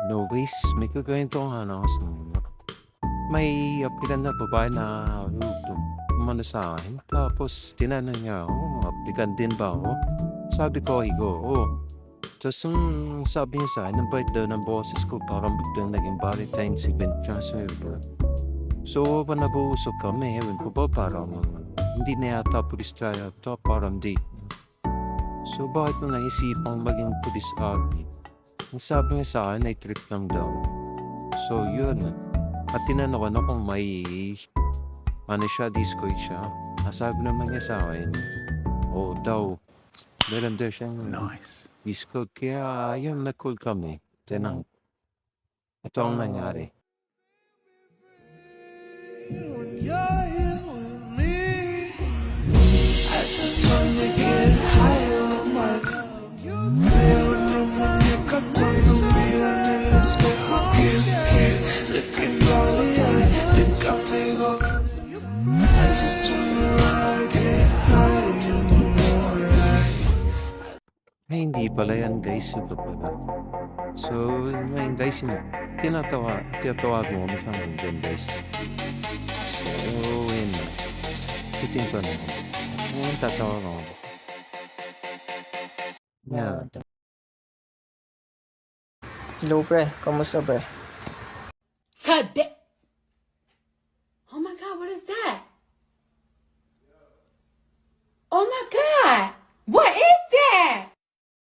No ways, may kukuwentuhan ako sa inyo. May aplikan na babae na umano sa akin. Tapos tinanong niya ako, aplikant din ba ako? Sabi ko, ay oo. Tapos sabi niya sa akin, ang bait daw ng boses ko, parang biglang naging baritone si Ben tsaka server. So, pa nag-uusap kami, ewan ko ba, parang hindi na yata police trial to, parang date. So, bakit mo naisipang maging police army? Ang sabi niya sa akin ay trip lang daw. So, yun. At tinanong ko na kung may ano siya, Discord siya. Nasabi naman niya sa akin, oo daw. Meron daw siyang Discord. Kaya, yun, nag-call kami. Tinang, ito ang nangyari. When you're here with me, I just wanna get high on my 내가 넌 미안해 kiss looking all the eye think I make up I just wanna get high on the moonlight. Ay, hindi pala yan guys. Ito pala. So, ngayon guys, tinatawag mo kami sa ngayon guys. So, yun na. Kitin ko na. Ngayon tatawag ako. Yan. Hello pre, kamusta pre? Oh my God, what is that? Oh my God, what is that?